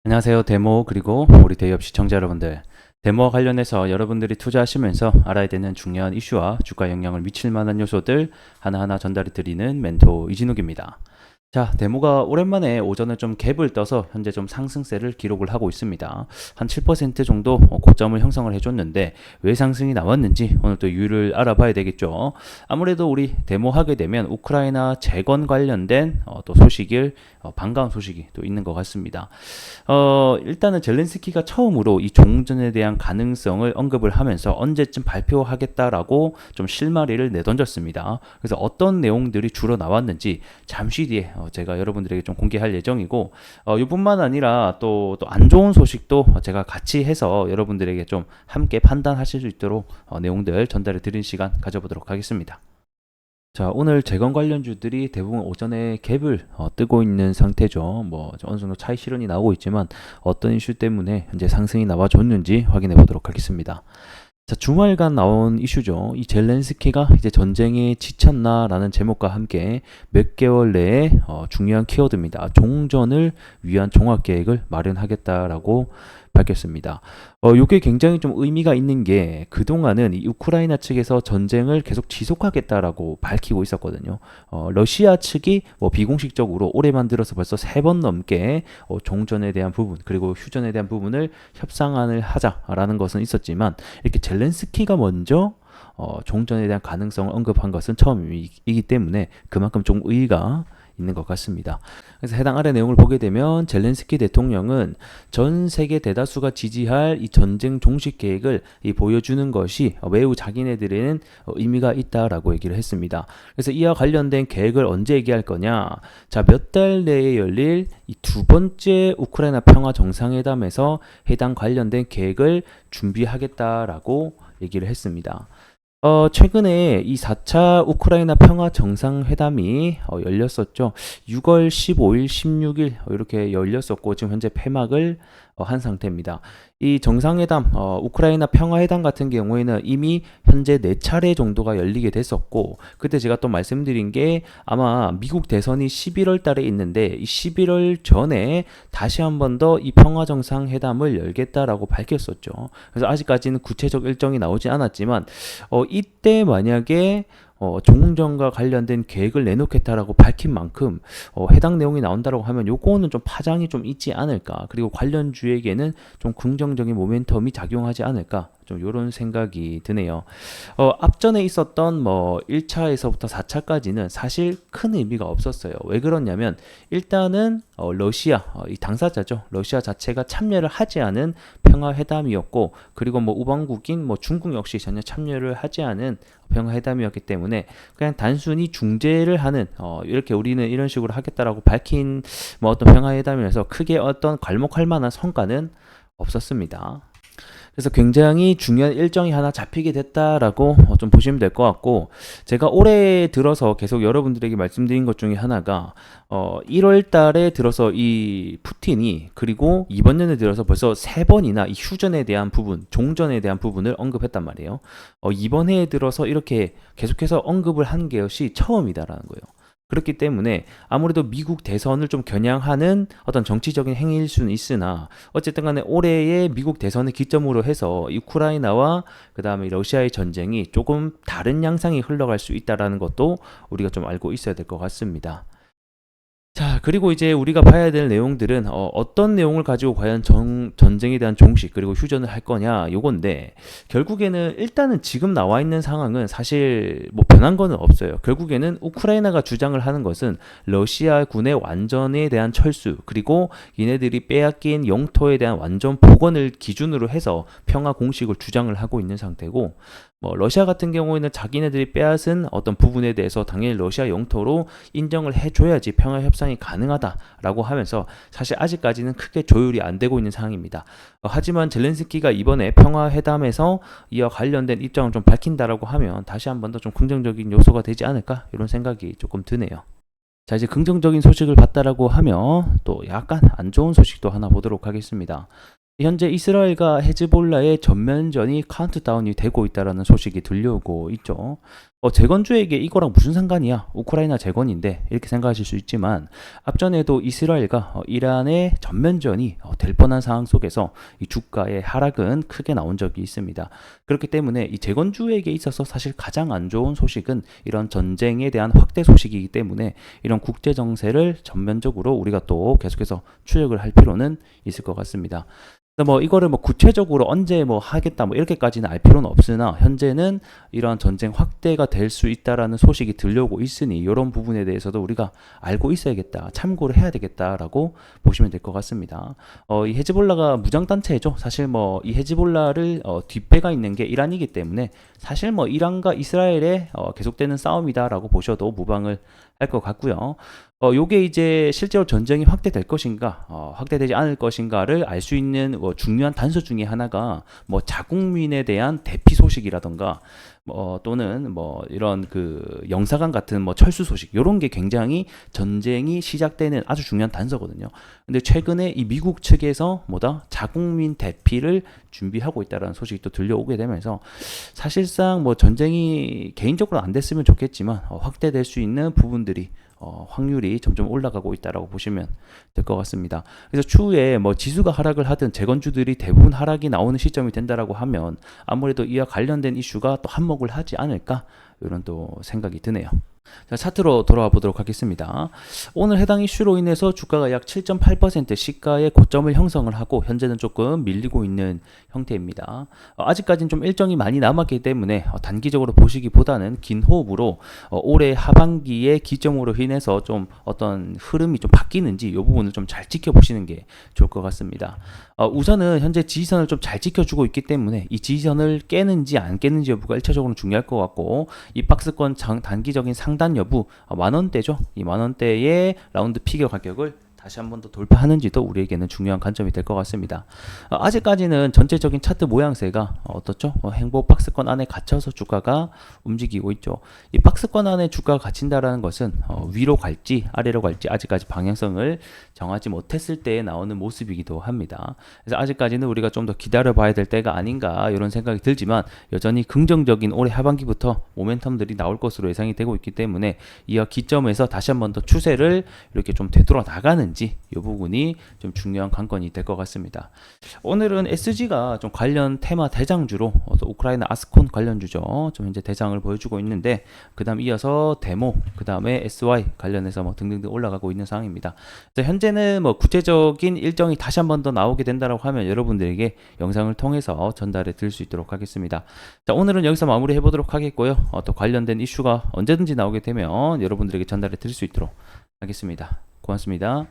안녕하세요. 데모 그리고 우리 대기업 시청자 여러분들. 데모와 관련해서 여러분들이 투자하시면서 알아야 되는 중요한 이슈와 주가 영향을 미칠 만한 요소들 하나하나 전달해 드리는 멘토 이진욱입니다. 자, 데모가 오랜만에 오전에 좀 갭을 떠서 현재 좀 상승세를 기록을 하고 있습니다. 한 7% 정도 고점을 형성을 해줬는데 왜 상승이 나왔는지 오늘 또 이유를 알아봐야 되겠죠. 아무래도 우리 데모 하게 되면 우크라이나 재건 관련된 또 소식을 반가운 소식이 또 있는 것 같습니다. 일단은 젤렌스키가 처음으로 이 종전에 대한 가능성을 언급을 하면서 언제쯤 발표하겠다라고 좀 실마리를 내던졌습니다. 그래서 어떤 내용들이 주로 나왔는지 잠시 뒤에 제가 여러분들에게 좀 공개할 예정이고, 이뿐만 아니라 또 안 좋은 소식도 제가 같이 해서 여러분들에게 좀 함께 판단하실 수 있도록 내용들 전달해 드리는 시간 가져보도록 하겠습니다. 자, 오늘 재건 관련주들이 대부분 오전에 갭을 뜨고 있는 상태죠. 뭐 어느 정도 차익 실현이 나오고 있지만 어떤 이슈 때문에 현재 상승이 나와줬는지 확인해 보도록 하겠습니다. 자, 주말간 나온 이슈죠. 이 젤렌스키가 이제 전쟁에 지쳤나라는 제목과 함께 몇 개월 내에 중요한 키워드입니다. 종전을 위한 종합 계획을 마련하겠다라고 밝혔습니다. 이게 굉장히 좀 의미가 있는 게 그동안은 이 우크라이나 측에서 전쟁을 계속 지속하겠다라고 밝히고 있었거든요. 러시아 측이 뭐 비공식적으로 올해만 들어서 벌써 3번 넘게 종전에 대한 부분 그리고 휴전에 대한 부분을 협상안을 하자라는 것은 있었지만 이렇게 젤렌스키가 먼저 종전에 대한 가능성을 언급한 것은 처음이기 때문에 그만큼 좀 의의가 있는 것 같습니다. 그래서 해당 아래 내용을 보게 되면 젤렌스키 대통령은 전 세계 대다수가 지지할 이 전쟁 종식 계획을 보여주는 것이 매우 자기네들에는 의미가 있다라고 얘기를 했습니다. 그래서 이와 관련된 계획을 언제 얘기할 거냐? 자, 몇 달 내에 열릴 이 두 번째 우크라이나 평화 정상회담에서 해당 관련된 계획을 준비하겠다라고 얘기를 했습니다. 최근에 이 4차 우크라이나 평화 정상회담이 열렸었죠. 6월 15일, 16일 이렇게 열렸었고 지금 현재 폐막을 한 상태입니다. 이 정상회담, 우크라이나 평화회담 같은 경우에는 이미 현재 4차례 정도가 열리게 됐었고 그때 제가 또 말씀드린 게 아마 미국 대선이 11월 달에 있는데 이 11월 전에 다시 한 번 더 이 평화정상회담을 열겠다라고 밝혔었죠. 그래서 아직까지는 구체적 일정이 나오지 않았지만 이때 만약에 종전과 관련된 계획을 내놓겠다라고 밝힌 만큼 해당 내용이 나온다라고 하면 요거는 좀 파장이 좀 있지 않을까, 그리고 관련주에게는 좀 긍정적인 모멘텀이 작용하지 않을까, 좀 이런 생각이 드네요. 앞전에 있었던 뭐 1차에서부터 4차까지는 사실 큰 의미가 없었어요. 왜 그러냐면 일단은 러시아, 이 당사자죠. 러시아 자체가 참여를 하지 않은 평화회담이었고, 그리고 뭐 우방국인 뭐 중국 역시 전혀 참여를 하지 않은 평화회담이었기 때문에 그냥 단순히 중재를 하는 이렇게 우리는 이런 식으로 하겠다라고 밝힌 뭐 어떤 평화회담이라서 크게 어떤 괄목할 만한 성과는 없었습니다. 그래서 굉장히 중요한 일정이 하나 잡히게 됐다라고 좀 보시면 될 것 같고, 제가 올해 들어서 계속 여러분들에게 말씀드린 것 중에 하나가 1월 달에 들어서 이 푸틴이 그리고 이번 년에 들어서 벌써 3번이나 이 휴전에 대한 부분, 종전에 대한 부분을 언급했단 말이에요. 이번 해에 들어서 이렇게 계속해서 언급을 한 것이 처음이다라는 거예요. 그렇기 때문에 아무래도 미국 대선을 좀 겨냥하는 어떤 정치적인 행위일 수는 있으나 어쨌든 간에 올해의 미국 대선을 기점으로 해서 우크라이나와 그 다음에 러시아의 전쟁이 조금 다른 양상이 흘러갈 수 있다는 것도 우리가 좀 알고 있어야 될 것 같습니다. 자, 그리고 이제 우리가 봐야 될 내용들은 어떤 내용을 가지고 과연 전쟁에 대한 종식 그리고 휴전을 할 거냐 요건데, 결국에는 일단은 지금 나와 있는 상황은 사실 뭐 변한 거는 없어요. 결국에는 우크라이나가 주장을 하는 것은 러시아 군의 완전에 대한 철수 그리고 얘네들이 빼앗긴 영토에 대한 완전 복원을 기준으로 해서 평화 공식을 주장을 하고 있는 상태고, 뭐 러시아 같은 경우에는 자기네들이 빼앗은 어떤 부분에 대해서 당연히 러시아 영토로 인정을 해줘야지 평화 협상이 가능하다라고 하면서 사실 아직까지는 크게 조율이 안 되고 있는 상황입니다. 하지만 젤렌스키가 이번에 평화회담에서 이와 관련된 입장을 좀 밝힌다라고 하면 다시 한 번 더 좀 긍정적인 요소가 되지 않을까, 이런 생각이 조금 드네요. 자, 이제 긍정적인 소식을 봤다라고 하면 또 약간 안 좋은 소식도 하나 보도록 하겠습니다. 현재 이스라엘과 헤즈볼라의 전면전이 카운트다운이 되고 있다는 소식이 들려오고 있죠. 재건주에게 이거랑 무슨 상관이야? 우크라이나 재건인데 이렇게 생각하실 수 있지만 앞전에도 이스라엘과 이란의 전면전이 될 뻔한 상황 속에서 이 주가의 하락은 크게 나온 적이 있습니다. 그렇기 때문에 이 재건주에게 있어서 사실 가장 안 좋은 소식은 이런 전쟁에 대한 확대 소식이기 때문에 이런 국제 정세를 전면적으로 우리가 또 계속해서 추적을 할 필요는 있을 것 같습니다. 뭐 이거를 뭐 구체적으로 언제 뭐 하겠다 뭐 이렇게까지는 알 필요는 없으나 현재는 이러한 전쟁 확대가 될 수 있다라는 소식이 들려오고 있으니 이런 부분에 대해서도 우리가 알고 있어야겠다, 참고를 해야 되겠다라고 보시면 될 것 같습니다. 이 헤즈볼라가 무장 단체죠. 사실 뭐 이 헤즈볼라를 뒷배가 있는 게 이란이기 때문에 사실 뭐 이란과 이스라엘의 계속되는 싸움이다라고 보셔도 무방을 할 것 같고요. 요게 이제 실제로 전쟁이 확대될 것인가, 확대되지 않을 것인가를 알 수 있는 중요한 단서 중에 하나가 뭐 자국민에 대한 대피 소식이라던가 또는 뭐 이런 그 영사관 같은 뭐 철수 소식 이런 게 굉장히 전쟁이 시작되는 아주 중요한 단서거든요. 근데 최근에 이 미국 측에서 자국민 대피를 준비하고 있다라는 소식이 또 들려오게 되면서 사실상 뭐 전쟁이 개인적으로 안 됐으면 좋겠지만 확대될 수 있는 부분들이 확률이 점점 올라가고 있다라고 보시면 될 것 같습니다. 그래서 추후에 뭐 지수가 하락을 하든 재건주들이 대부분 하락이 나오는 시점이 된다라고 하면 아무래도 이와 관련된 이슈가 또 한몫을 하지 않을까 이런 또 생각이 드네요. 자, 차트로 돌아와 보도록 하겠습니다. 오늘 해당 이슈로 인해서 주가가 약 7.8% 시가의 고점을 형성을 하고 현재는 조금 밀리고 있는 형태입니다. 아직까지는 좀 일정이 많이 남았기 때문에 단기적으로 보시기보다는 긴 호흡으로 올해 하반기의 기점으로 인해서 좀 어떤 흐름이 좀 바뀌는지 이 부분을 좀 잘 지켜보시는 게 좋을 것 같습니다. 우선은 현재 지지선을 좀 잘 지켜주고 있기 때문에 이 지지선을 깨는지 안 깨는지 여부가 1차적으로 중요할 것 같고 이 박스권 단기적인 상단 여부 만원대죠. 이 만원대의 라운드 피겨 가격을 다시 한 번 더 돌파하는지도 우리에게는 중요한 관점이 될 것 같습니다. 아직까지는 전체적인 차트 모양새가 어떻죠? 행보 박스권 안에 갇혀서 주가가 움직이고 있죠. 이 박스권 안에 주가가 갇힌다라는 것은 위로 갈지 아래로 갈지 아직까지 방향성을 정하지 못했을 때 나오는 모습이기도 합니다. 그래서 아직까지는 우리가 좀 더 기다려 봐야 될 때가 아닌가 이런 생각이 들지만 여전히 긍정적인 올해 하반기부터 모멘텀들이 나올 것으로 예상이 되고 있기 때문에 이와 기점에서 다시 한 번 더 추세를 이렇게 좀 되돌아 나가는 이 부분이 좀 중요한 관건이 될 것 같습니다. 오늘은 SG가 좀 관련 테마 대장주로 우크라이나 아스콘 관련주죠. 좀 현재 대장을 보여주고 있는데 그다음 이어서 데모, 그다음에 SY 관련해서 뭐 등등등 올라가고 있는 상황입니다. 현재는 뭐 구체적인 일정이 다시 한 번 더 나오게 된다라고 하면 여러분들에게 영상을 통해서 전달해 드릴 수 있도록 하겠습니다. 자, 오늘은 여기서 마무리해 보도록 하겠고요. 또 관련된 이슈가 언제든지 나오게 되면 여러분들에게 전달해 드릴 수 있도록 하겠습니다. 고맙습니다.